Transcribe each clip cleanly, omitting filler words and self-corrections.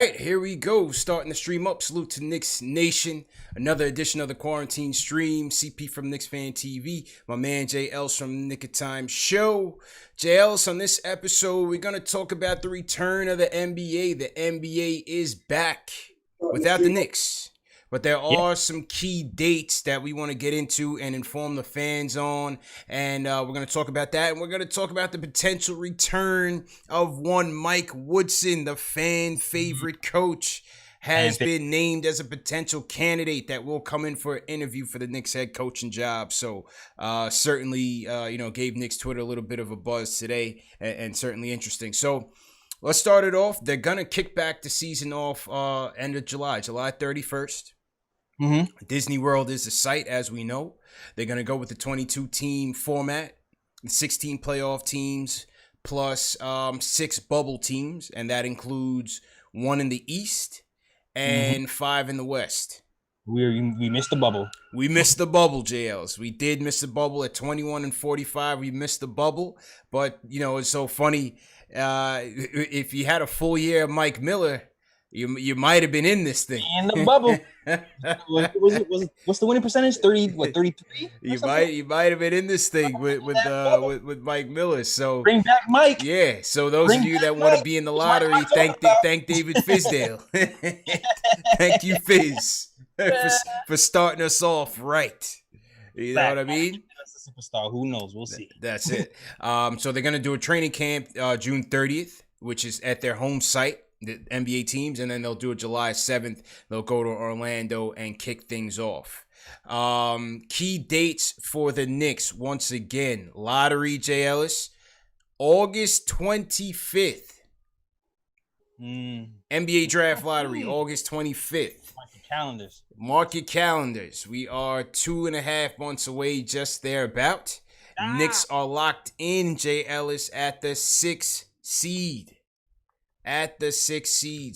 Right, here we go. Starting the stream up. Salute to Knicks Nation. Another edition of the Quarantine Stream. CP from Knicks Fan TV. My man Jay Ellis from Nick of Time Show. Jay Ellis, on this episode, we're going to talk about the return of the NBA. The NBA is back without the Knicks. But there are some key dates that we want to get into and inform the fans on. And we're going to talk about that. And we're going to talk about the potential return of one Mike Woodson, the fan favorite coach, has been named as a potential candidate that will come in for an interview for the Knicks head coaching job. So certainly, gave Knicks Twitter a little bit of a buzz today and certainly interesting. So let's start it off. They're going to kick back the season off end of July 31st. Disney World is the site, as we know. They're going to go with the 22-team format, 16 playoff teams, plus 6 bubble teams, and that includes 1 in the East and 5 in the West. We missed the bubble. We missed the bubble, JLs. We did miss the bubble at 21 and 45. We missed the bubble, but, it's so funny. If you had a full year of Mike Miller, you might have been in this thing. In the bubble. What's the winning percentage? 33? You might have been in this thing with Mike Miller. So bring back Mike. Yeah. So those of you that want to be in the lottery, thank David Fizdale. Thank you, Fizz, for starting us off right. You know what I mean? That's a superstar. Who knows? We'll see. That's it. So they're gonna do a training camp June 30th, which is at their home site, the NBA teams, and then they'll do it July 7th. They'll go to Orlando and kick things off. Key dates for the Knicks, once again, lottery, Jay Ellis, August 25th. NBA draft lottery, August 25th. Mark your calendars. We are 2.5 months away, just thereabout. Knicks are locked in, Jay Ellis, at the 6th seed.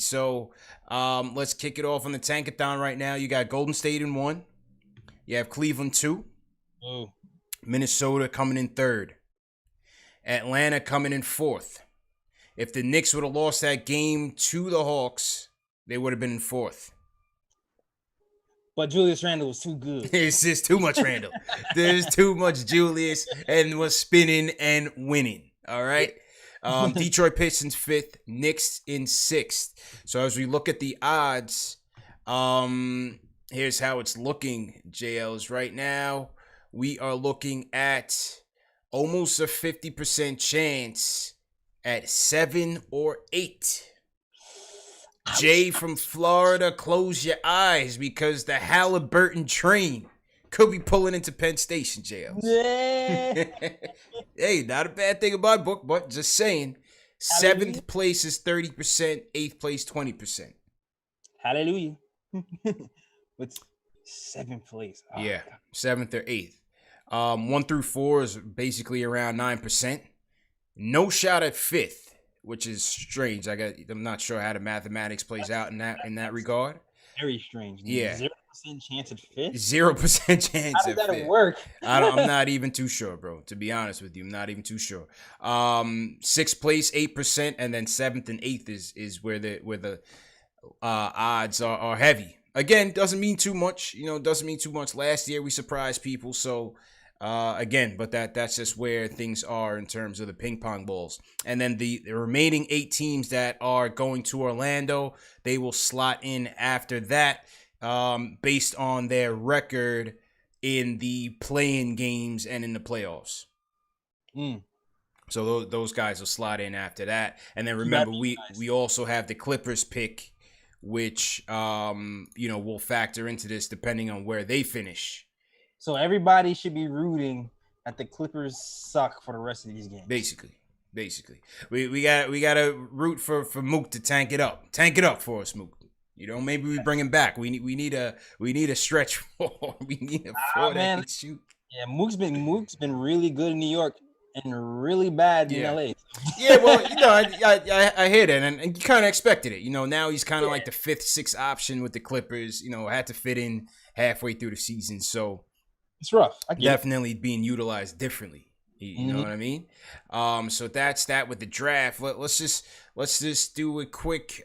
So let's kick it off on the Tankathon right now. You got Golden State in 1. You have Cleveland 2. Minnesota coming in 3rd. Atlanta coming in 4th. If the Knicks would have lost that game to the Hawks, they would have been in 4th. But Julius Randle was too good. It's just too much Randle. There's too much Julius and was spinning and winning. All right. Detroit Pistons 5th, Knicks in 6th. So as we look at the odds, here's how it's looking, JLs. Right now, we are looking at almost a 50% chance at 7 or 8. Jay from Florida, close your eyes because the Halliburton train could be pulling into Penn Station, JLs. Yeah. Hey, not a bad thing about my book, but just saying. 7th place is 30%, 8th place 20%. Hallelujah. What's 7th place? Oh, yeah, 7th or 8th. 1 through 4 is basically around 9%. No shot at 5th, which is strange. I'm not sure how the mathematics plays out in that regard. Very strange. Yeah. 0% chance at 5th? 0% chance How does that work? I'm not even too sure, bro. To be honest with you, I'm not even too sure. 6th place, 8%, and then 7th and 8th is where the odds are heavy. Again, doesn't mean too much. Doesn't mean too much. Last year we surprised people, so but that's just where things are in terms of the ping pong balls. And then the remaining 8 teams that are going to Orlando, they will slot in after that, based on their record in the play-in games and in the playoffs. So those guys will slot in after that. And then remember, we also have the Clippers pick, which will factor into this depending on where they finish. So everybody should be rooting that the Clippers suck for the rest of these games. Basically, we got to root for Mook to tank it up for us, Mook. Maybe we bring him back. We need a stretch for. We need a 4 that can shoot. Yeah, Mook's been really good in New York and really bad in LA. Yeah, well, I hear that, and you kind of expected it. Now he's kind of like the 5th, 6th option with the Clippers. Had to fit in halfway through the season, so. It's rough. Definitely being utilized differently. You know what I mean? So that's that with the draft. Let's just do a quick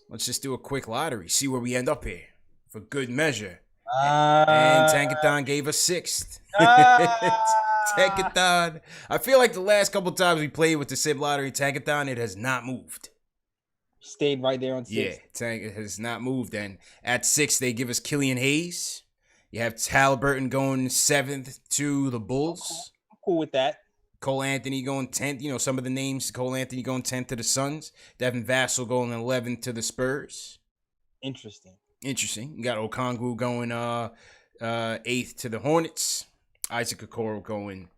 Let's just do a quick lottery. See where we end up here for good measure. And Ah, Tankathon gave us 6th. ah. Tankathon. I feel like the last couple times we played with the SIB lottery, Tankathon, it has not moved. Stayed right there on 6. Yeah, it has not moved. And at 6, they give us Killian Hayes. You have Halliburton going 7th to the Bulls. I'm cool with that. Cole Anthony going 10th. You know, some of the names. Cole Anthony going 10th to the Suns. Devin Vassell going 11th to the Spurs. Interesting. You got Okongwu going 8th to the Hornets. Isaac Okoro going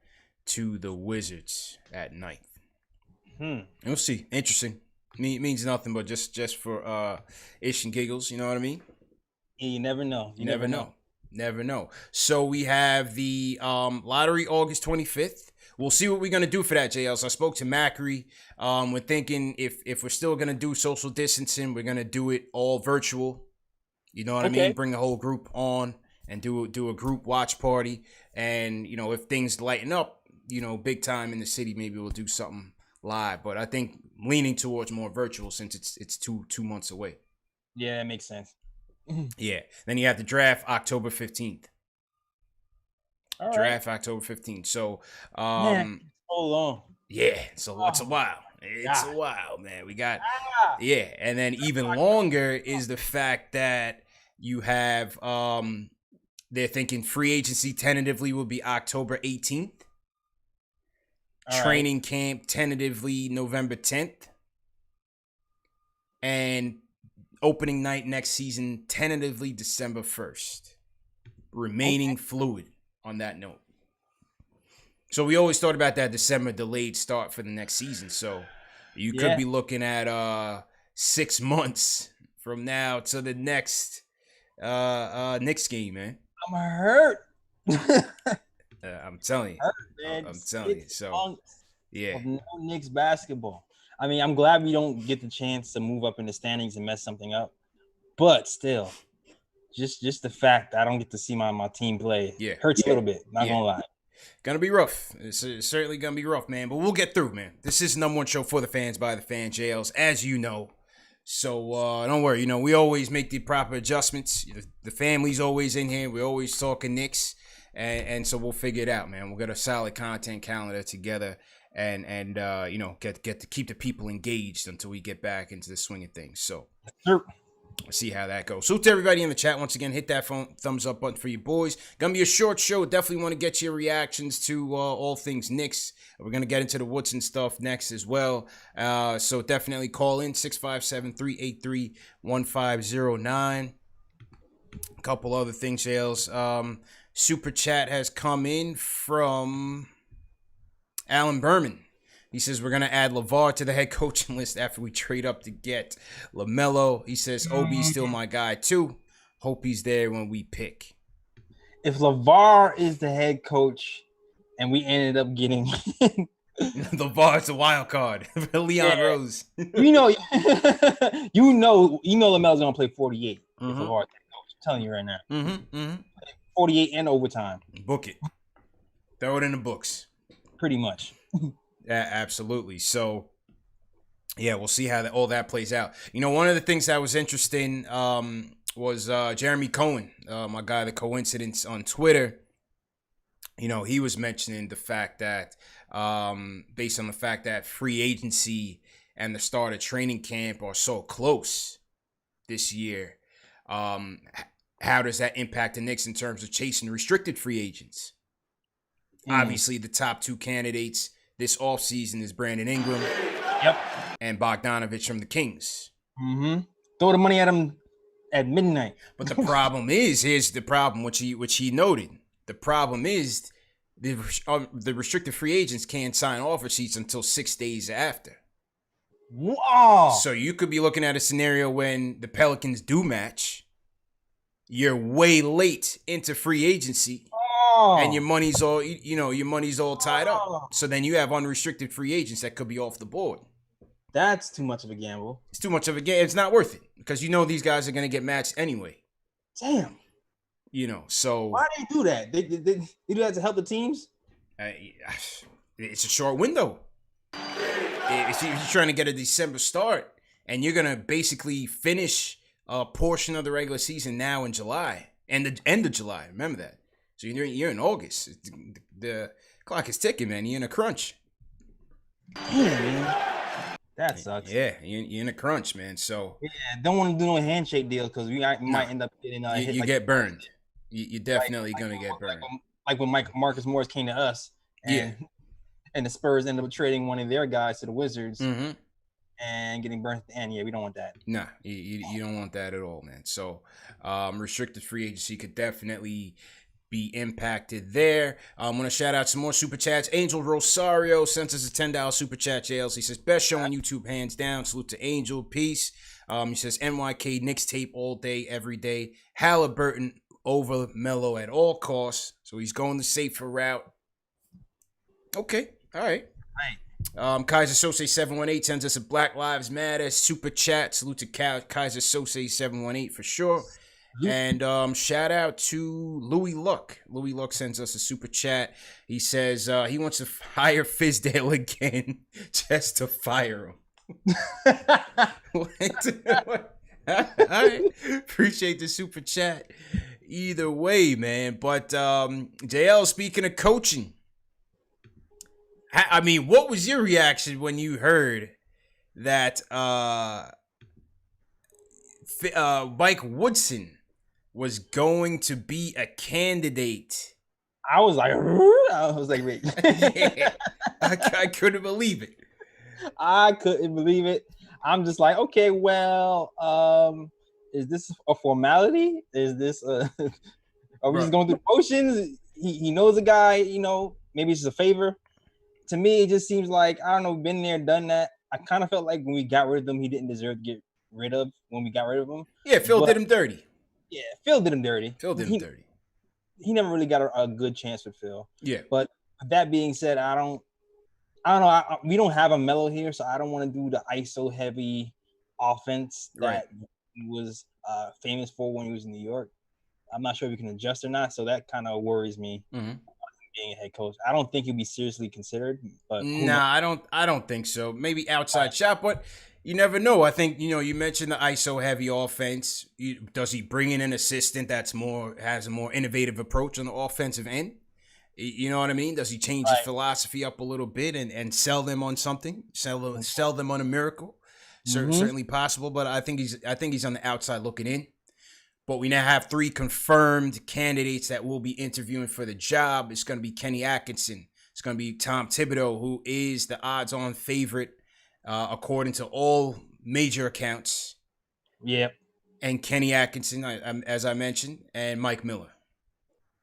to the Wizards at 9th. We'll see. Interesting. Means nothing but just for ish and giggles. You know what I mean? Yeah, you never know. You never know. Never know. So we have the lottery August 25th. We'll see what we're going to do for that, JL. So I spoke to Macri. We're thinking if we're still going to do social distancing, we're going to do it all virtual. You know what I mean? Bring the whole group on and do a group watch party. And, you know, if things lighten up, you know, big time in the city, maybe we'll do something live. But I think leaning towards more virtual since it's two months away. Yeah, that makes sense. Yeah. Then you have the draft October 15th. All Draft October 15th. So, man, so long. Yeah. So it's a while. It's a while, man. We got, yeah. And then even longer is the fact that you have, they're thinking free agency tentatively will be October 18th. Training camp tentatively November 10th. And opening night next season tentatively December 1st. Remaining fluid on that note. So we always thought about that December delayed start for the next season. So you could be looking at 6 months from now to the next Knicks game, man. I'm hurt. I'm telling you. I'm telling you. So yeah. Of no Knicks basketball. I mean, I'm glad we don't get the chance to move up in the standings and mess something up. But still, just the fact I don't get to see my team play hurts a little bit. Not gonna lie. Gonna be rough. It's certainly gonna be rough, man. But we'll get through, man. This is the number one show for the fans by the fan, JLs, as you know. So don't worry. You know, we always make the proper adjustments. The family's always in here. We're always talking Knicks. And so we'll figure it out, man. We'll get a solid content calendar together and you know, get to keep the people engaged until we get back into the swing of things. So let's see how that goes. So to everybody in the chat, once again, hit that thumbs up button for you boys. Gonna be a short show. Definitely want to get your reactions to all things Knicks. We're gonna get into the Woodson stuff next as well. So definitely call in 657-383-1509. A couple other things, Shales. Super chat has come in from Alan Berman. He says we're going to add LeVar to the head coaching list after we trade up to get LaMelo. He says Obi's still my guy too. Hope he's there when we pick. If LeVar is the head coach and we ended up getting LeVar's a wild card for Leon Rose. you know LaMelo's going to play 48 if LeVar's head coach. I'm telling you right now. 48 and overtime. Book it. Throw it in the books. Pretty much. Yeah, absolutely. So, yeah, we'll see how all that plays out. You know, one of the things that was interesting was Jeremy Cohen, my guy, The Coincidence on Twitter. You know, he was mentioning the fact that based on the fact that free agency and the start of training camp are so close this year, how does that impact the Knicks in terms of chasing restricted free agents? Obviously, the top two candidates this offseason is Brandon Ingram and Bogdanovich from the Kings. Throw the money at him at midnight. But the problem is, here's the problem, which he noted. The problem is the restricted free agents can't sign offer sheets until 6 days after. Wow. So you could be looking at a scenario when the Pelicans do match. You're way late into free agency. And your money's all, your money's all tied up. So then you have unrestricted free agents that could be off the board. That's too much of a gamble. It's too much of a gamble. It's not worth it because these guys are going to get matched anyway. Damn. So why do they do that? They do that to help the teams? It's a short window. If you're trying to get a December start and you're gonna basically finish a portion of the regular season now in July and the end of July. Remember that. So you're in August. The clock is ticking, man. You're in a crunch. That sucks. Yeah, you're in a crunch, man. So don't want to do no handshake deal because we might end up getting hit. You get burned. You're definitely gonna get burned. Like when Marcus Morris came to us, and the Spurs ended up trading one of their guys to the Wizards, and getting burned at the end. Yeah, we don't want that. Nah, you don't want that at all, man. So restricted free agency could definitely be impacted there. I'm going to shout out some more super chats. Angel Rosario sent us a $10 super chat, JLs. He says, best show on YouTube, hands down. Salute to Angel. Peace. He says, NYK Knicks tape all day, every day. Halliburton over Melo at all costs. So he's going the safer route. Okay. All right. Kaiser Sose 718 sends us a Black Lives Matter super chat. Salute to Kaiser Sose 718 for sure. And shout out to Louis Luck. Louis Luck sends us a super chat. He says he wants to hire Fizdale again just to fire him. All right. Appreciate the super chat. Either way, man. But JL, speaking of coaching, I mean, what was your reaction when you heard that Mike Woodson was going to be a candidate? I was like, wait. Yeah, I couldn't believe it. I couldn't believe it. I'm just like, okay, well, is this a formality? Is this are we just going through the motions? He knows a guy, maybe it's just a favor. To me, it just seems like, I don't know, been there, done that. I kind of felt like when we got rid of him, he didn't deserve to get rid of when we got rid of him. Yeah, Phil did him dirty. Yeah, Phil did him dirty. Dirty. He never really got a good chance with Phil. Yeah. But that being said, I don't know. We don't have a Melo here, so I don't want to do the ISO heavy offense that he was famous for when he was in New York. I'm not sure if we can adjust or not, so that kind of worries me. Being a head coach, I don't think he'd be seriously considered. But I don't think so. Maybe outside shot, but you never know. I think you mentioned the ISO heavy offense. Does he bring in an assistant that's has a more innovative approach on the offensive end? You know what I mean? Does he change his philosophy up a little bit and sell them on something? Sell them on a miracle? Certainly possible, but I think he's on the outside looking in. But we now have 3 confirmed candidates that will be interviewing for the job. It's going to be Kenny Atkinson. It's going to be Tom Thibodeau, who is the odds-on favorite according to all major accounts. Yep. And Kenny Atkinson, as I mentioned, and Mike Miller.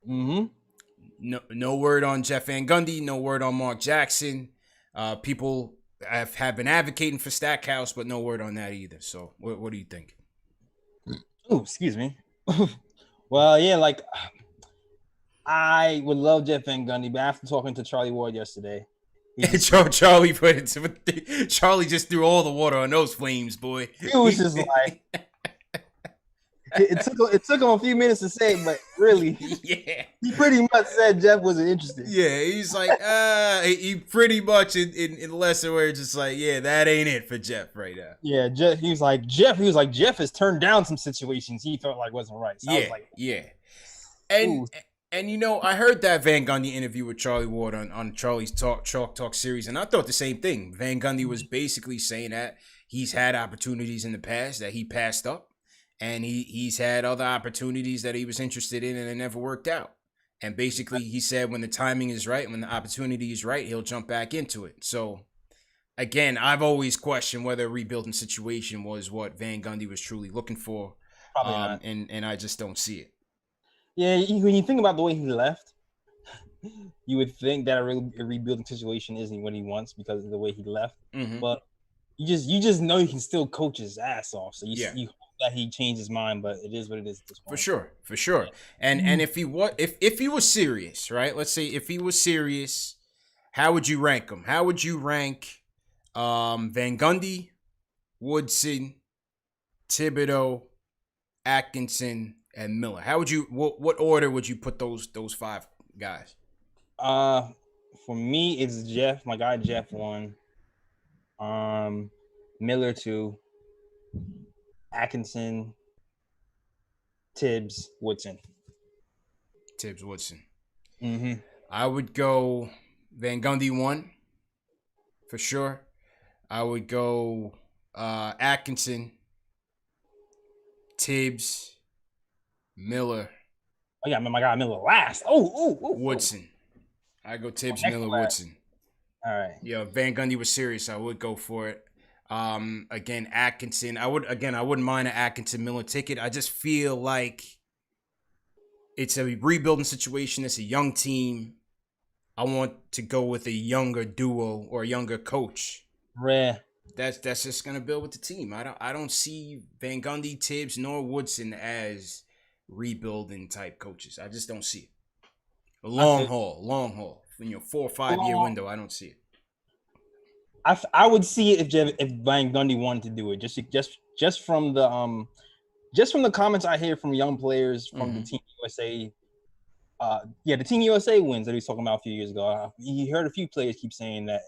No word on Jeff Van Gundy. No word on Mark Jackson. People have been advocating for Stackhouse, but no word on that either. So what do you think? Oh, excuse me. Well, yeah, like I would love Jeff Van Gundy, but after talking to Charlie Ward yesterday, Charlie just threw all the water on those flames, boy. It was just like it took him a few minutes to say, but really, yeah, he pretty much said Jeff wasn't interested. Yeah, he's like, he pretty much in lesser words, just like, yeah, that ain't it for Jeff right now. Yeah, Jeff. He was like, Jeff has turned down some situations he felt like wasn't right. So I was like, yeah, and I heard that Van Gundy interview with Charlie Ward on Charlie's Chalk Talk series, and I thought the same thing. Van Gundy was basically saying that he's had opportunities in the past that he passed up. And he's had other opportunities that he was interested in and it never worked out. And basically he said when the timing is right, when the opportunity is right, he'll jump back into it. So, again, I've always questioned whether a rebuilding situation was what Van Gundy was truly looking for. Probably not. And I just don't see it. Yeah, when you think about the way he left, you would think that a rebuilding situation isn't what he wants because of the way he left. But you just know he can still coach his ass off. So you hope that he changed his mind, but it is what it is at this point. For sure. And if he was serious, right? Let's say if he was serious, how would you rank him? How would you rank Van Gundy, Woodson, Thibodeau, Atkinson, and Miller? How would you what order would you put those 5 guys? For me, it's Jeff, my guy Jeff 1. Miller 2, Atkinson, Tibbs, Woodson. Tibbs, Woodson. Mm-hmm. I would go Van Gundy 1 for sure. I would go Atkinson, Tibbs, Miller. Oh yeah, my God, Miller last. Oh, Woodson. I go Tibbs, Miller, Woodson. All right. Yeah, Van Gundy was serious. I would go for it. Again, Atkinson. I wouldn't mind an Atkinson Miller ticket. I just feel like it's a rebuilding situation. It's a young team. I want to go with a younger duo or a younger coach. Rare. That's just gonna build with the team. I don't see Van Gundy, Tibbs, nor Woodson as rebuilding type coaches. I just don't see it. A long haul. In your 4 or 5 year window, I don't see it. I would see it if Van Gundy wanted to do it. Just from the comments I hear from young players from the Team USA. The Team USA wins that he was talking about a few years ago. He heard a few players keep saying that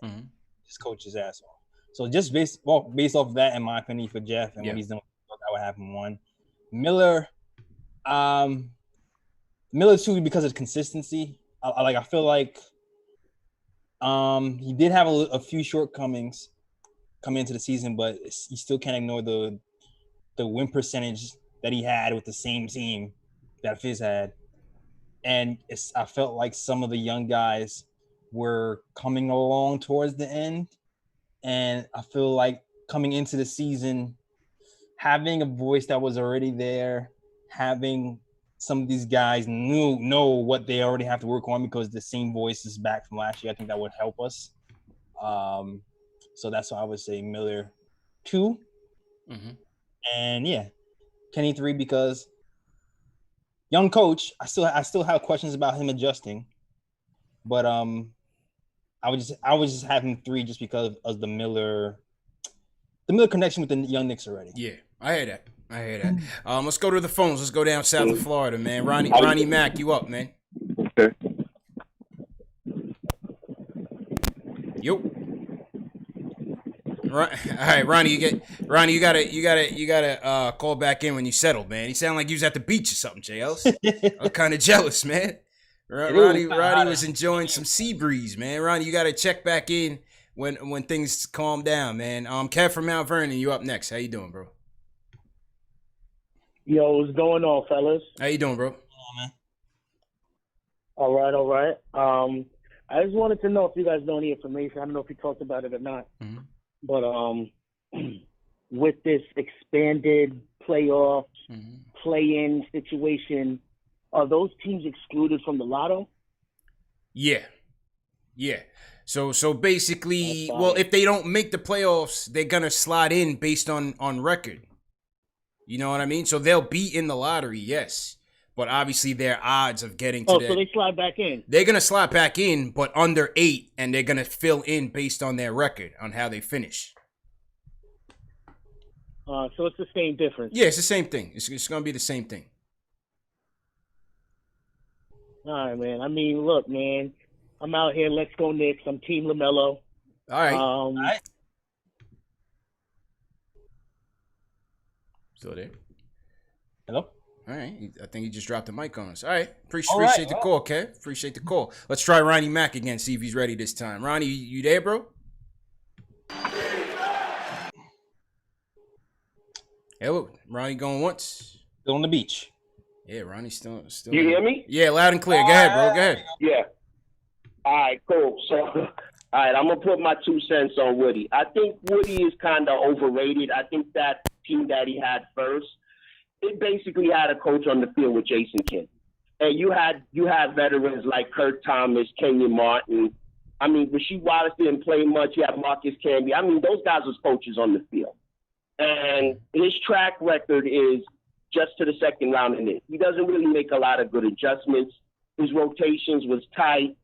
his coach is asshole. So just based off of that, in my opinion, for Jeff and what he's done, I would have him 1. Miller, Miller 2 because of consistency. I feel like he did have a few shortcomings coming into the season, but you still can't ignore the win percentage that he had with the same team that Fizz had. And I felt like some of the young guys were coming along towards the end. And I feel like coming into the season, having a voice that was already there, having some of these guys know what they already have to work on because the same voice is back from last year. I think that would help us. So that's why I would say Miller 2. And Kenny 3 because young coach. I still have questions about him adjusting, but I would just have him 3 just because of the Miller connection with the young Knicks already. Yeah, I hear that. Let's go to the phones. Let's go down south of Florida, man. Ronnie Mack, you up, man? Okay. Yo. All right, Ronnie, you gotta call back in when you settle, man. You sound like you was at the beach or something, JLs. I'm kind of jealous, man. Ronnie was enjoying some sea breeze, man. Ronnie, you gotta check back in when things calm down, man. Kev from Mount Vernon, you up next. How you doing, bro? Yo, what's going on, fellas? How you doing, bro? All right. I just wanted to know if you guys know any information. I don't know if you talked about it or not. But with this expanded playoff play-in situation, are those teams excluded from the lotto? Yeah. So basically, well, if they don't make the playoffs, they're gonna slide in based on record. You know what I mean? So they'll be in the lottery, yes. But obviously their odds of getting to so they slide back in. They're going to slide back in, but under 8, and they're going to fill in based on their record, on how they finish. So it's the same difference. Yeah, it's the same thing. It's going to be the same thing. All right, man. I mean, look, man. I'm out here. Let's go Knicks. I'm Team LaMelo. All right. Still there? Hello? All right. I think he just dropped the mic on us. All right. Appreciate the call, Kev. Appreciate the call. Let's try Ronnie Mack again, see if he's ready this time. Ronnie, you there, bro? Hello. Ronnie going once? Still on the beach. Yeah, Ronnie's still. You hear me? Yeah, loud and clear. Go ahead, bro. Go ahead. Yeah. All right, cool. So, all right, I'm going to put my 2 cents on Woody. I think Woody is kind of overrated. I think that team that he had first, it basically had a coach on the field with Jason Kidd. And you had veterans like Kurt Thomas, Kenyon Martin. I mean, Rasheed Wallace didn't play much. You have Marcus Camby. I mean, those guys was coaches on the field. And his track record is just to the second round in it. He doesn't really make a lot of good adjustments. His rotations was tight.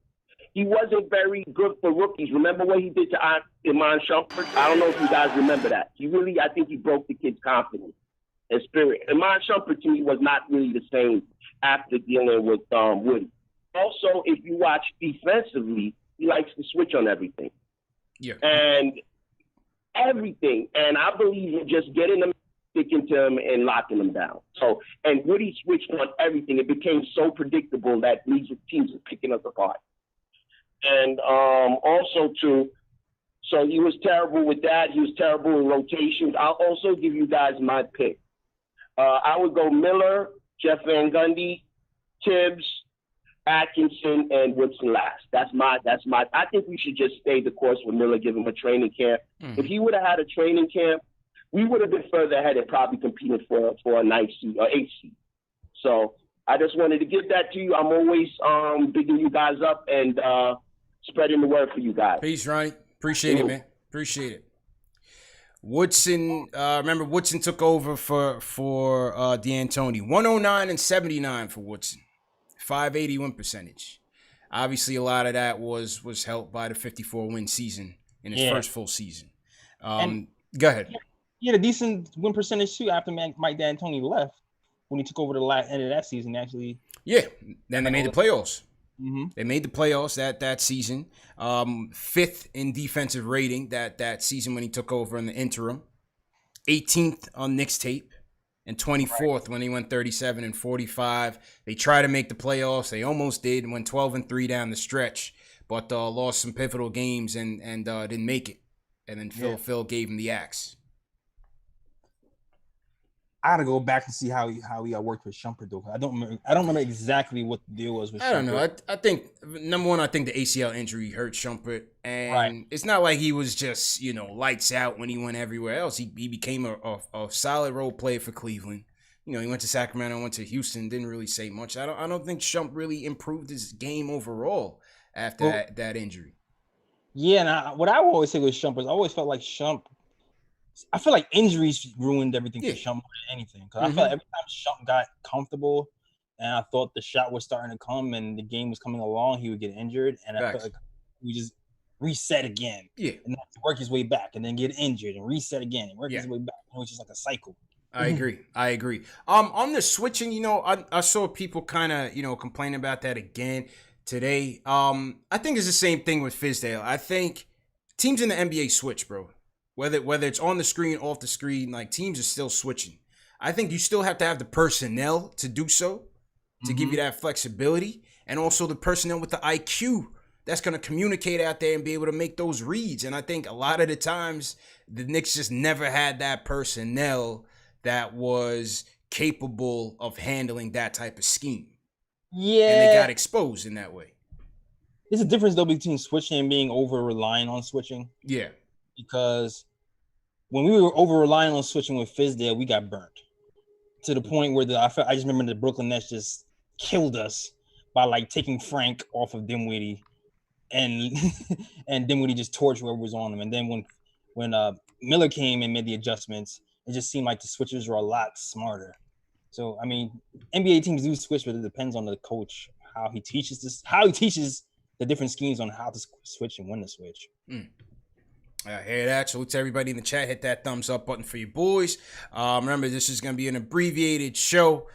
He wasn't very good for rookies. Remember what he did to Iman Shumpert? I don't know if you guys remember that. I think he broke the kid's confidence and spirit. Iman Shumpert, to me, was not really the same after dealing with Woody. Also, if you watch defensively, he likes to switch on everything. Yeah. And everything. And I believe in just getting them sticking to him and locking him down. So, and Woody switched on everything. It became so predictable that these teams were picking us apart. And also, too, so he was terrible with that. He was terrible in rotations. I'll also give you guys my pick. I would go Miller, Jeff Van Gundy, Tibbs, Atkinson, and Woodson last. That's my. I think we should just stay the course with Miller, give him a training camp. Mm-hmm. If he would have had a training camp, we would have been further ahead and probably competed for a 9th seed or 8th seed. So I just wanted to give that to you. I'm always bigging you guys up and spreading the word for you guys. Peace, Ronnie. Appreciate it, man. Appreciate it. Woodson, remember Woodson took over for D'Antoni. 109 and 79 for Woodson. 581 percentage. Obviously, a lot of that was helped by the 54-win season in his first full season. Go ahead. He had a decent win percentage too after Mike D'Antoni left when he took over the end of that season. Actually, then they made the playoffs. Mm-hmm. They made the playoffs that season. 5th in defensive rating that season when he took over in the interim. 18th on Knicks tape. And 24th when he went 37 and 45. They tried to make the playoffs. They almost did and went 12-3 down the stretch, but lost some pivotal games and didn't make it. And then Phil gave him the axe. I gotta go back and see how he worked with Shumpert though. I don't remember exactly what the deal was with Shumpert. I don't know. I think number one, I think the ACL injury hurt Shumpert, and it's not like he was just lights out when he went everywhere else. He became a solid role player for Cleveland. He went to Sacramento, went to Houston, didn't really say much. I don't think Shump really improved his game overall after that injury. Yeah, and what I always say with Shump is I always felt like I feel like injuries ruined everything for Shump more than anything. Because I felt like every time Shump got comfortable and I thought the shot was starting to come and the game was coming along, he would get injured. And I felt like we just reset again. Yeah. And then work his way back and then get injured and reset again and work his way back. It was just like a cycle. I agree. On the switching, I saw people kind of, complaining about that again today. I think it's the same thing with Fizdale. I think teams in the NBA switch, bro. Whether it's on the screen, off the screen, like teams are still switching. I think you still have to have the personnel to do so, to give you that flexibility, and also the personnel with the IQ that's going to communicate out there and be able to make those reads. And I think a lot of the times the Knicks just never had that personnel that was capable of handling that type of scheme. Yeah. And they got exposed in that way. There's a difference, though, between switching and being over-relying on switching. Yeah. Because when we were over-relying on switching with Fizdale, we got burnt. To the point where I just remember the Brooklyn Nets just killed us by, taking Frank off of Dinwiddie. And Dinwiddie just torched whoever was on him. And then when Miller came and made the adjustments, it just seemed like the switches were a lot smarter. So, I mean, NBA teams do switch, but it depends on the coach, how he teaches the different schemes on how to switch and when to switch. I hear that. Salute to everybody in the chat. Hit that thumbs up button for you boys. Remember, this is going to be an abbreviated show.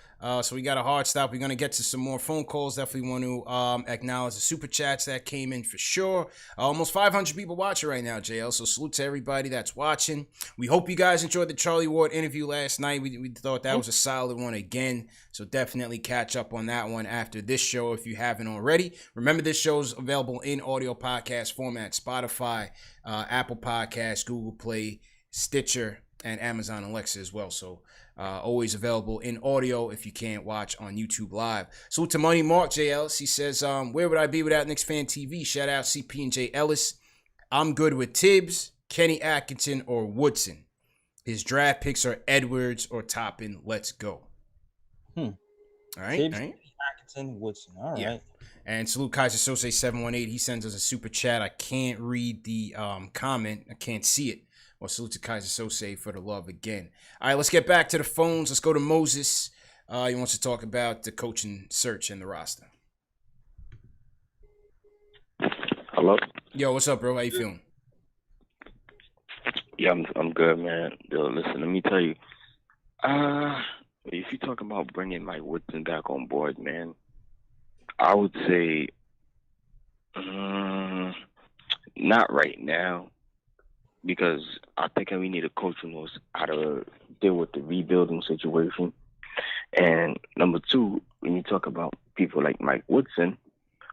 So we got a hard stop. We're going to get to some more phone calls. Definitely want to acknowledge the super chats that came in for sure. Almost 500 people watching right now, JL. So salute to everybody that's watching. We hope you guys enjoyed the Charlie Ward interview last night. We thought that was a solid one again. So definitely catch up on that one after this show if you haven't already. Remember, this show is available in audio podcast format, Spotify, Apple Podcasts, Google Play, Stitcher, and Amazon Alexa as well. So always available in audio if you can't watch on YouTube Live. So to Money Mark J. Ellis, he says, where would I be without Knicks Fan TV? Shout out CP and J. Ellis. I'm good with Tibbs, Kenny Atkinson, or Woodson. His draft picks are Edwards or Toppin. Let's go. All right. Tibbs, Atkinson, Woodson. All right. And salute Kaiser Sose 718. He sends us a super chat. I can't read the comment. I can't see it. Well, salute to Kaiser Sose for the love again. All right, let's get back to the phones. Let's go to Moses. He wants to talk about the coaching search and the roster. Hello? Yo, what's up, bro? How you feeling? Yeah, I'm good, man. Yo, listen, let me tell you. If you're talking about bringing Mike Woodson back on board, man, I would say not right now. because I think we need a coach who knows how to deal with the rebuilding situation. And number two, when you talk about people like Mike Woodson,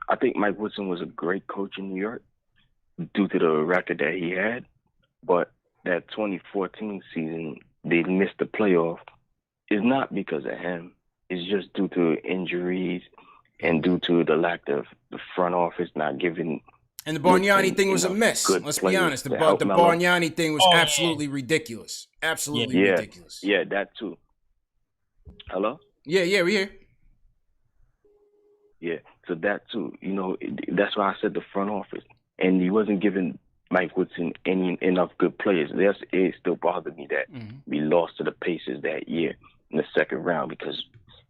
I think Mike Woodson was a great coach in New York due to the record that he had. But that 2014 season, they missed the playoff. It's not because of him. It's just due to injuries and due to the lack of the front office not giving. And the Bargnani thing was a mess. Let's be honest. The Bargnani thing was absolutely ridiculous. Absolutely ridiculous. Yeah, that too. Hello? Yeah, we here. Yeah, so that too. You know, that's why I said the front office. And he wasn't giving Mike Woodson enough good players. It still bothered me that we lost to the Pacers that year in the second round because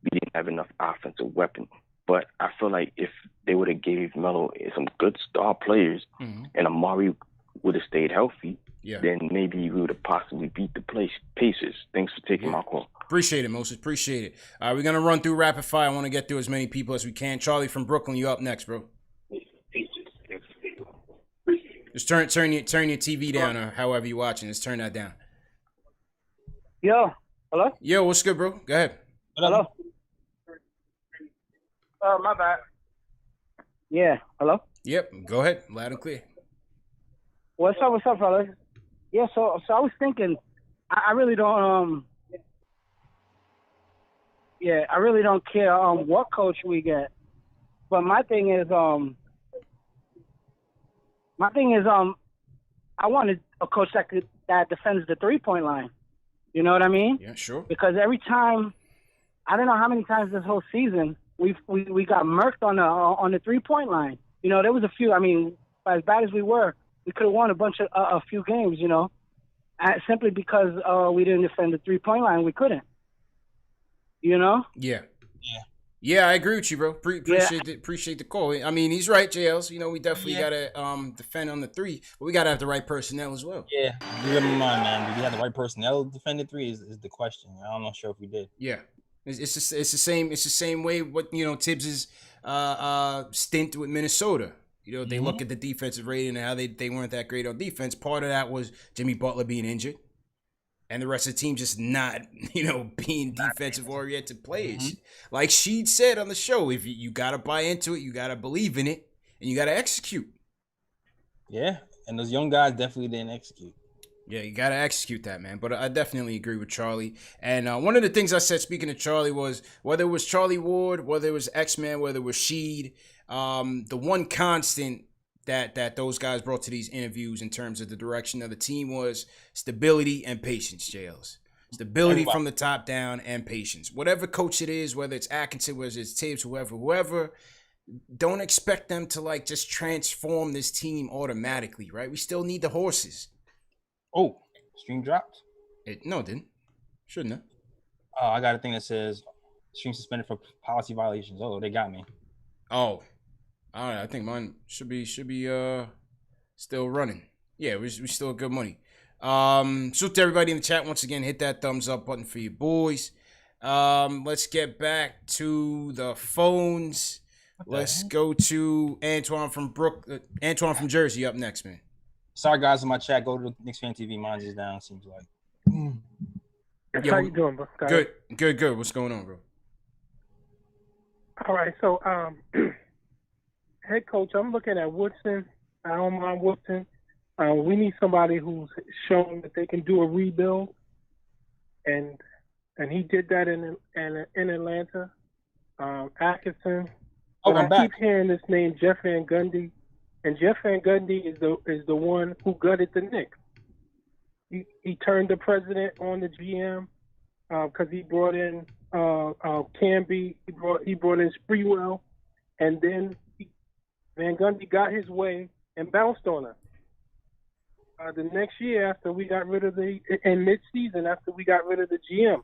we didn't have enough offensive weapon. But I feel like if they would have gave Melo some good star players and Amari would have stayed healthy, then maybe we would have possibly beat the Pacers. Thanks for taking my call. Appreciate it, Moses. Appreciate it. We're going to run through rapid fire. I want to get through as many people as we can. Charlie from Brooklyn, you up next, bro. Just turn your TV down or however you're watching. Just turn that down. Yo, hello? Yo, what's good, bro? Go ahead. Hello? Oh, my bad. Yeah, hello? Yep, go ahead. Loud and clear. What's up, fellas? Yeah, so I was thinking, I really don't, I really don't care what coach we get. But my thing is, I wanted a coach that defends the 3-point line. You know what I mean? Yeah, sure. Because every time, I don't know how many times this whole season we got murked on the 3-point line. You know, there was a few. I mean, as bad as we were, we could have won a few games. You know, simply because we didn't defend the 3-point line. We couldn't. You know? Yeah, I agree with you, bro. Appreciate the call. I mean, he's right, JLs. You know, we definitely gotta defend on the 3, but we gotta have the right personnel as well. Yeah, give him in mind, man. Did we have the right personnel to defend the 3? Is the question. I'm not sure if we did. Yeah, it's the same way. What Tibbs's stint with Minnesota. You know, they look at the defensive rating and how they weren't that great on defense. Part of that was Jimmy Butler being injured. And the rest of the team just not, being defensive-oriented players. Like Sheed said on the show, if you got to buy into it, you got to believe in it, and you got to execute. Yeah, and those young guys definitely didn't execute. Yeah, you got to execute that, man. But I definitely agree with Charlie. And one of the things I said, speaking of Charlie, was whether it was Charlie Ward, whether it was X-Man, whether it was Sheed, the one constant that those guys brought to these interviews in terms of the direction of the team was stability and patience, JLs. Stability from the top down and patience. Whatever coach it is, whether it's Atkinson, whether it's Tibbs, whoever, don't expect them to just transform this team automatically, right? We still need the horses. Oh, stream dropped? No, it didn't. Shouldn't have. Oh, I got a thing that says stream suspended for policy violations. Oh, they got me. Oh. All right, I think mine should be still running. Yeah, we still good money. So to everybody in the chat, once again, hit that thumbs up button for you boys. Let's get back to the phones. Let's go to Antoine from Antoine from Jersey up next, man. Sorry, guys, in my chat. Go to Knicks Fan TV. Mine's is down, seems like. How you doing, bro? Good. What's going on, bro? All right, so head coach, I'm looking at Woodson. I don't mind Woodson. We need somebody who's shown that they can do a rebuild, and he did that in Atlanta. Atkinson. I'm back. Keep hearing this name, Jeff Van Gundy, and Jeff Van Gundy is the one who gutted the Knicks. He turned the president on the GM because he brought in Camby. He brought in Sprewell, and then Van Gundy got his way and bounced on us. The next year after we got rid of and mid-season after we got rid of the GM.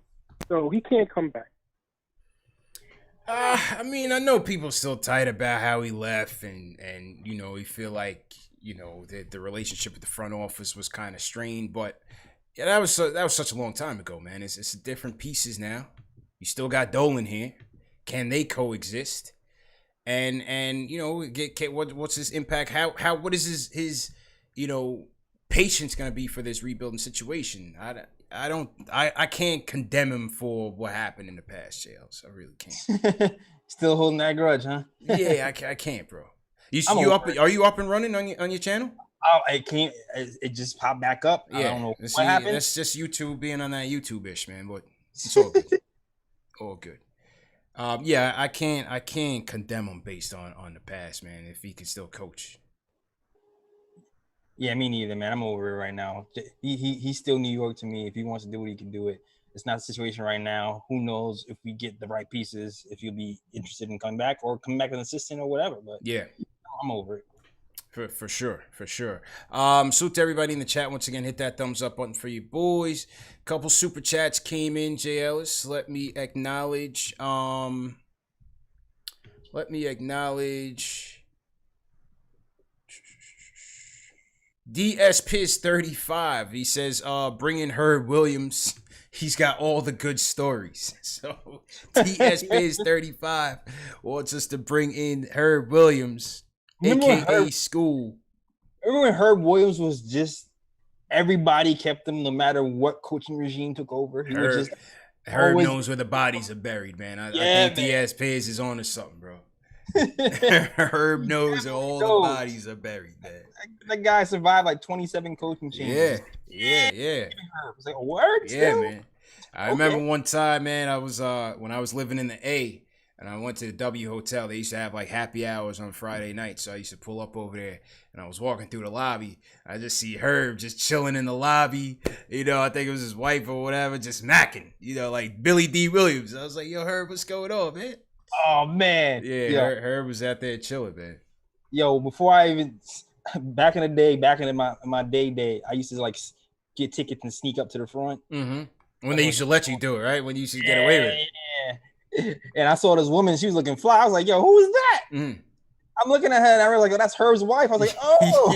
So he can't come back. I mean, I know people still tight about how he left and we feel like, the relationship with the front office was kind of strained, but yeah, that was such a long time ago, man. It's different pieces now. You still got Dolan here. Can they coexist? And what's his impact? What is his patience going to be for this rebuilding situation. I can't condemn him for what happened in the past, JLs. I really can't. Still holding that grudge, huh? Yeah, I can't, bro. Are you up and running on your channel? Oh, it just popped back up. Yeah, I don't know what happened. That's just YouTube being on that YouTube-ish, man. But it's all good. All good. Yeah, I can't condemn him based on the past, man. If he can still coach. Yeah, me neither, man. I'm over it right now. He's still New York to me. If he wants to do it, he can do it. It's not the situation right now. Who knows if we get the right pieces, if he'll be interested in coming back or come back as an assistant or whatever. But yeah, I'm over it. For sure. Salute to everybody in the chat. Once again, hit that thumbs up button for you boys. Couple super chats came in, J. Ellis. Let me acknowledge. DS Piz 35. He says, bring in Herb Williams. He's got all the good stories. So DS Piz 35 wants us to bring in Herb Williams. AKA School. Remember when Herb Williams was just everybody kept him no matter what coaching regime took over? Herb knows where the bodies are buried, man. I think DS Piz is on to something, bro. Herb knows where all the bodies are buried, man. That guy survived like 27 coaching changes. Yeah. It's like a word. Yeah, man. I remember one time, man, I was when I was living in the A. And I went to the W Hotel. They used to have like happy hours on Friday night. So I used to pull up over there and I was walking through the lobby. I just see Herb just chilling in the lobby. You know, I think it was his wife or whatever, just macking, you know, like Billy D. Williams. I was like, yo, Herb, what's going on, man? Oh, man. Yeah, Herb was out there chilling, man. Yo, before I even, back in the day, back in my day, I used to like get tickets and sneak up to the front. Mm-hmm. When they used to let you do it, right? When you used to get away with it. Yeah. And I saw this woman, she was looking fly. I was like, yo, who is that? Mm. I'm looking at her and I realized, that's Herb's wife. I was like, oh.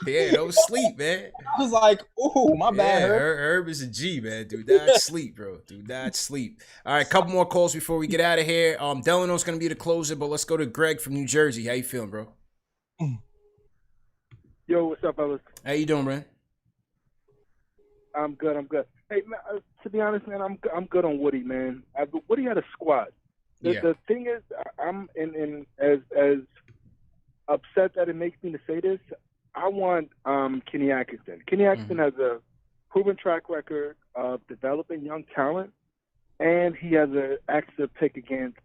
Yeah, don't sleep, man. I was like, oh, my bad, Herb. Herb is a G, man. Do not sleep, bro. Do not sleep. All right, couple more calls before we get out of here. Delano's going to be the closer, but let's go to Greg from New Jersey. How you feeling, bro? Yo, what's up, Ellis? How you doing, man? I'm good. Hey, man, to be honest, man, I'm good on Woody, man. Woody had a squad. The thing is, I'm as upset that it makes me to say this. I want Kenny Atkinson. Kenny Atkinson has a proven track record of developing young talent, and he has an active pick against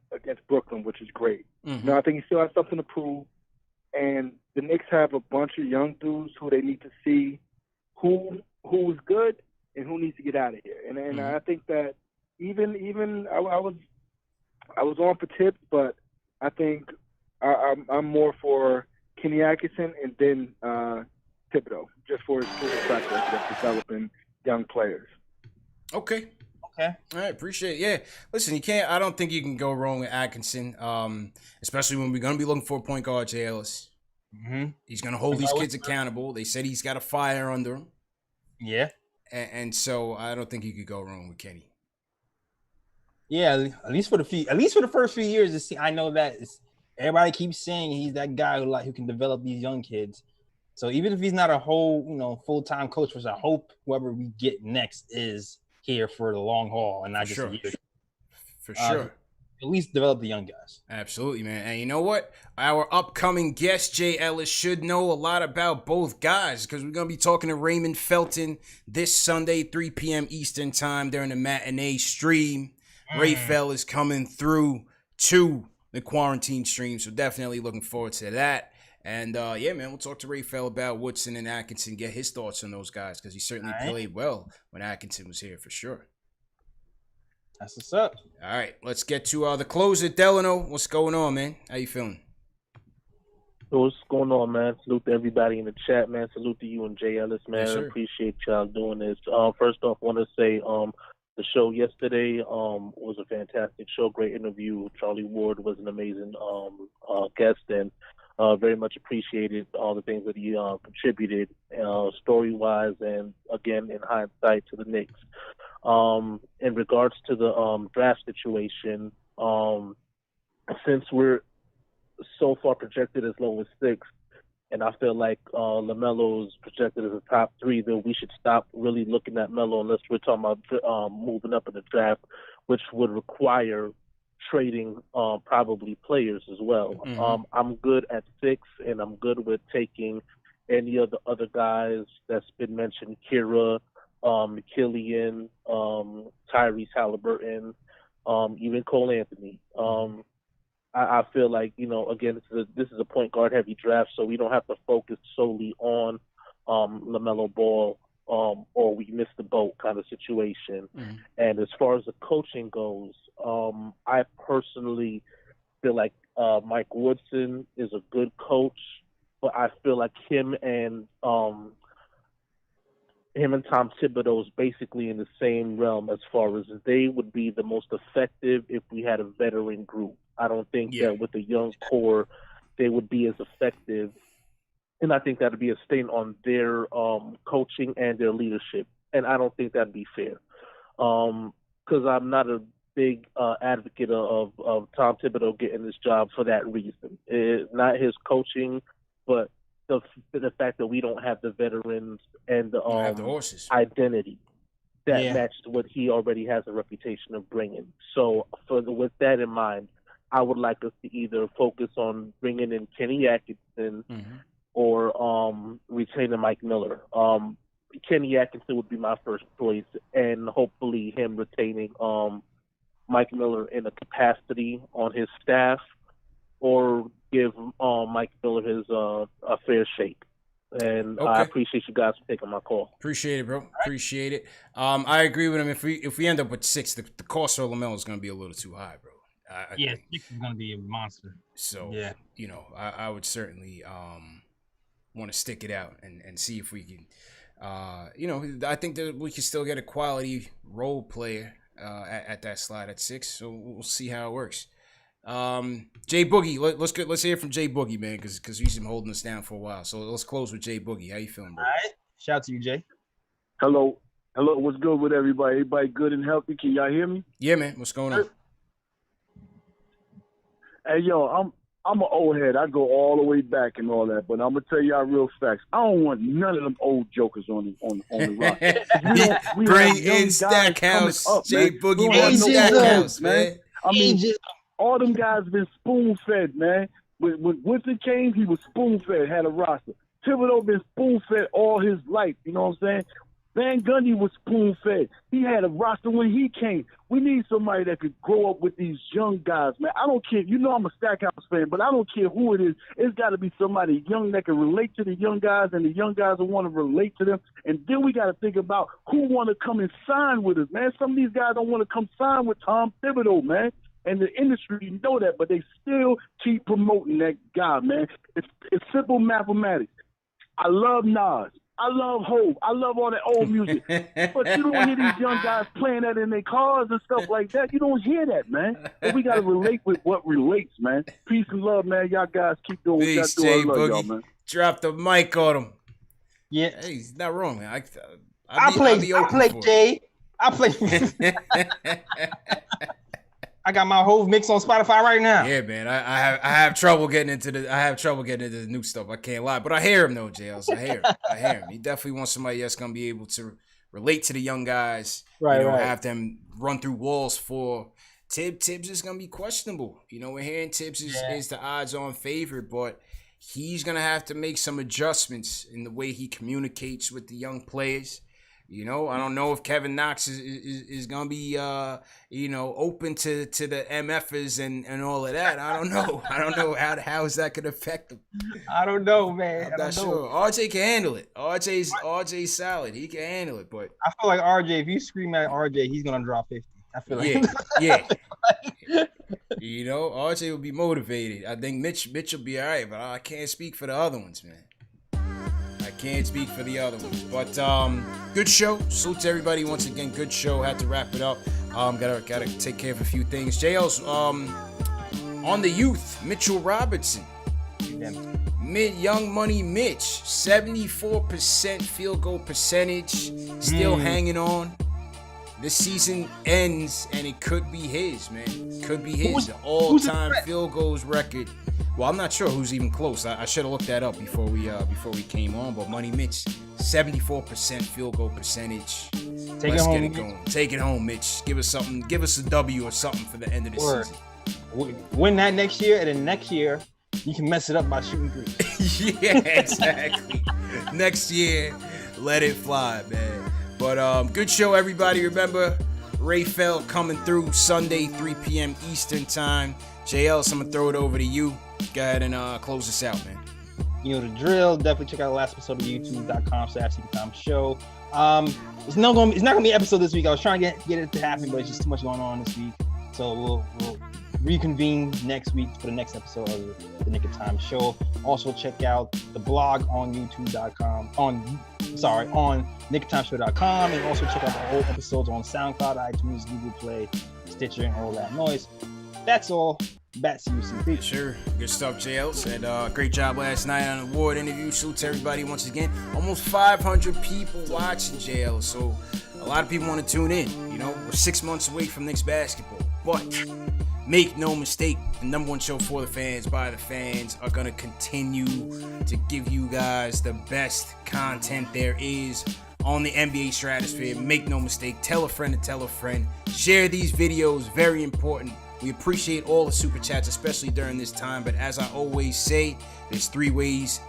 Brooklyn, which is great. Mm-hmm. You know, I think he still has something to prove. And the Knicks have a bunch of young dudes who they need to see who's good and who needs to get out of here. And I think that even I was on for Tips, but I think I'm more for Kenny Atkinson and then Thibodeau, just for his track record of developing young players. Okay. All right, appreciate it. Yeah, listen, I don't think you can go wrong with Atkinson, especially when we're going to be looking for a point guard, J. Ellis. Mm-hmm. He's going to hold these kids accountable. They said he's got a fire under him. Yeah. And so I don't think you could go wrong with Kenny. Yeah, at least for the first few years. I know that everybody keeps saying he's that guy who can develop these young kids. So even if he's not a whole full-time coach, which I hope whoever we get next is here for the long haul and not just a year. For sure. At least develop the young guys. Absolutely, man. And you know what? Our upcoming guest, Jay Ellis, should know a lot about both guys because we're going to be talking to Raymond Felton this Sunday, 3 p.m. Eastern time during the matinee stream. Rayfel is coming through to the quarantine stream, so definitely looking forward to that. And, yeah, man, we'll talk to Rayfel about Woodson and Atkinson, get his thoughts on those guys because he certainly played well when Atkinson was here for sure. That's what's up. All right, let's get to the closer. Delano, what's going on, man? How you feeling? What's going on, man? Salute to everybody in the chat, man. Salute to you and Jay Ellis, man. Yes, I appreciate y'all doing this. First off, I want to say the show yesterday was a fantastic show, great interview. Charlie Ward was an amazing guest, and very much appreciated all the things that he contributed story-wise and, again, in hindsight to the Knicks. In regards to the draft situation, since we're so far projected as low as 6, and I feel like LaMelo is projected as a top 3, then we should stop really looking at Melo unless we're talking about moving up in the draft, which would require trading probably players as well. Mm-hmm. I'm good at 6, and I'm good with taking any of the other guys that's been mentioned, Kira, Killian, Tyrese Halliburton, even Cole Anthony. I feel like, again, this is a point guard heavy draft, so we don't have to focus solely on LaMelo Ball or we missed the boat kind of situation. Mm-hmm. And as far as the coaching goes, I personally feel like Mike Woodson is a good coach, but I feel like him and Tom Thibodeau is basically in the same realm as far as they would be the most effective if we had a veteran group. I don't think that with a young core they would be as effective, and I think that would be a stain on their coaching and their leadership, and I don't think that'd be fair because I'm not a big advocate of Tom Thibodeau getting this job for that reason. Not his coaching, but the fact that we don't have the veterans and the horses identity that matched what he already has a reputation of bringing. So with that in mind, I would like us to either focus on bringing in Kenny Atkinson or retaining Mike Miller. Kenny Atkinson would be my first choice, and hopefully him retaining Mike Miller in a capacity on his staff, or give Mike Miller his a fair shake. And I appreciate you guys for taking my call. Appreciate it, bro. Appreciate it. I agree with him. If we end up with 6, the cost for LaMelo is going to be a little too high, bro. I think. 6 is going to be a monster. So, I would certainly want to stick it out and see if we can, I think that we can still get a quality role player at that slot at 6. So we'll see how it works. Jay Boogie, let's hear from Jay Boogie, man, because he's been holding us down for a while. So let's close with Jay Boogie. How you feeling, bro? All right. Shout out to you, Jay. Hello. What's good with everybody? Everybody good and healthy? Can y'all hear me? Yeah, man. What's going on? Hey, yo, I'm an old head. I go all the way back and all that, but I'm gonna tell y'all real facts. I don't want none of them old jokers on the roster. Bring in Stackhouse, Jay Boogie, one Stackhouse, man. I mean, all them guys been spoon fed, man. When Woodson came, he was spoon fed, had a roster. Thibodeau been spoon fed all his life. You know what I'm saying? Van Gundy was spoon fed. He had a roster when he came. We need somebody that could grow up with these young guys, man. I don't care. You know I'm a Stackhouse fan, but I don't care who it is. It's got to be somebody young that can relate to the young guys, and the young guys will want to relate to them. And then we got to think about who want to come and sign with us, man. Some of these guys don't want to come sign with Tom Thibodeau, man. And the industry, you know that, but they still keep promoting that guy, man. It's simple mathematics. I love Nas. I love Hov. I love all that old music. But you don't hear these young guys playing that in their cars and stuff like that. You don't hear that, man. But we got to relate with what relates, man. Peace and love, man. Y'all guys keep doing what y'all doing. I love y'all, man. Drop the mic on him. Yeah. Hey, he's not wrong, man. I play Jay. I play. I got my whole mix on Spotify right now. Yeah, man. I have trouble getting into the new stuff. I can't lie, but I hear him though, JLs. I hear him. He definitely wants somebody that's gonna be able to relate to the young guys. Right. Have them run through walls for Tibbs is gonna be questionable. We're hearing Tibbs is the odds-on favorite, but he's gonna have to make some adjustments in the way he communicates with the young players. I don't know if Kevin Knox is gonna be open to the MFers and all of that. I don't know. How is that gonna affect them. I don't know, man. I'm not sure. RJ can handle it. RJ's solid. He can handle it, but I feel like RJ. If you scream at RJ, he's gonna drop 50. I feel like yeah. RJ will be motivated. I think Mitch will be all right, but I can't speak for the other ones, man. Can't speak for the other ones, but good show. Salute to everybody once again. Good show. Had to wrap it up. Gotta take care of a few things. JL's on the youth. Mitchell Robertson, Young Money Mitch, 74% field goal percentage, still hanging on. this season ends and it could be his, man. Could be his all-time field goals record. Well, I'm not sure who's even close. I should have looked that up before we came on. But Money Mitch, 74% field goal percentage. Let's get it going. Take it home, Mitch. Give us something. Give us a W or something for the end of the season. Win that next year, and then next year you can mess it up by shooting threes. Yeah, exactly. Next year, let it fly, man. But good show, everybody. Remember, Raphael coming through Sunday, 3 p.m. Eastern time. JL, I'm gonna throw it over to you. Go ahead and close this out, man. You know the drill. Definitely check out the last episode of youtube.com/show. It's not gonna be an episode this week. I was trying to get it to happen, but it's just too much going on this week. So we'll reconvene next week for the next episode of the Nick of Time show. Also check out the blog on youtube.com on nickoftimeshow.com, and also check out the old episodes on SoundCloud, iTunes, Google Play, Stitcher, and all that noise. That's all. Back to you, CP. Sure. Good stuff, JL. Said great job last night on the award interview. Salute to everybody once again. Almost 500 people watching, JL. So a lot of people want to tune in. You know, we're 6 months away from Knicks basketball. But make no mistake, the number one show for the fans, by the fans, are going to continue to give you guys the best content there is on the NBA stratosphere. Make no mistake. Tell a friend to tell a friend. Share these videos. Very important. We appreciate all the super chats, especially during this time. But as I always say, there's free ways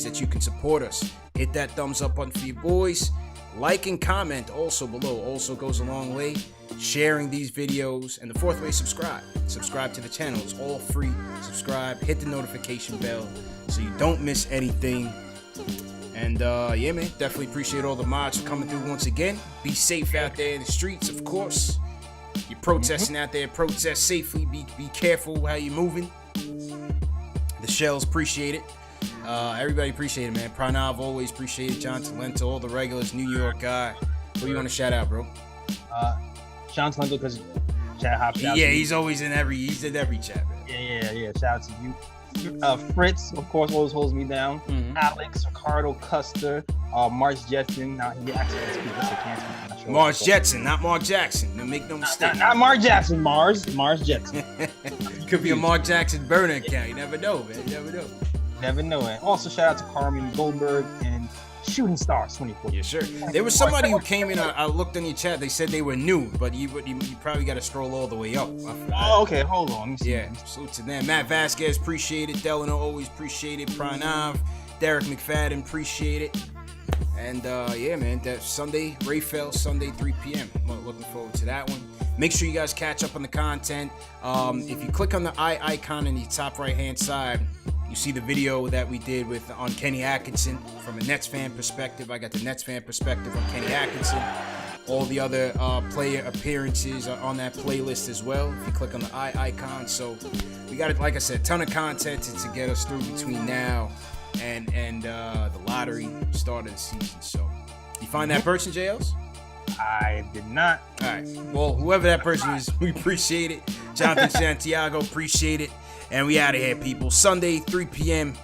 that you can support us. Hit that thumbs up button for your boys. Like and comment also below. Also goes a long way. Sharing these videos. And the fourth way, subscribe. Subscribe to the channel. It's all free. Subscribe. Hit the notification bell so you don't miss anything. And yeah, man, definitely appreciate all the mods for coming through once again. Be safe out there in the streets, of course. You're protesting out there, protest safely. Be careful how you're moving. The Shells appreciate it. Everybody appreciate it, man. Pranav always appreciate it. John Talento, all the regulars, New York guy. Who you want to shout out, bro? John Talento, because chat hop. Yeah, he's always in every chat, man. Yeah. Shout out to you. Fritz, of course, always holds me down. Alex, Ricardo, Custer, March Jetson. Now he actually can't speak. Mars Jetson, not Mark Jackson. No, make no mistake. Not Mark Jackson. Mars Jetson. Could be a Mark Jackson burner account. You never know, man. Never know. And also shout out to Carmen Goldberg and Shooting Stars 24. Yeah, sure. There was somebody who came in. I looked in your chat. They said they were new, but you probably got to scroll all the way up. Oh, okay. Hold on. Yeah. Salute to them. Matt Vasquez, appreciate it. Delano, always appreciate it. Pranav, Derek McFadden, appreciate it. And yeah, man, that's Sunday, Raphael, Sunday, 3 p.m. I'm looking forward to that one. Make sure you guys catch up on the content. If you click on the eye icon in the top right-hand side, you see the video that we did on Kenny Atkinson from a Nets fan perspective. I got the Nets fan perspective on Kenny Atkinson. All the other player appearances are on that playlist as well. If you click on the eye icon. So we got, like I said, a ton of content to get us through between now and the lottery start of the season. So you find that person, JLs? I did not. All right. Well, whoever that person is, we appreciate it. Jonathan Santiago, appreciate it. And we out of here, people. Sunday, 3 p.m.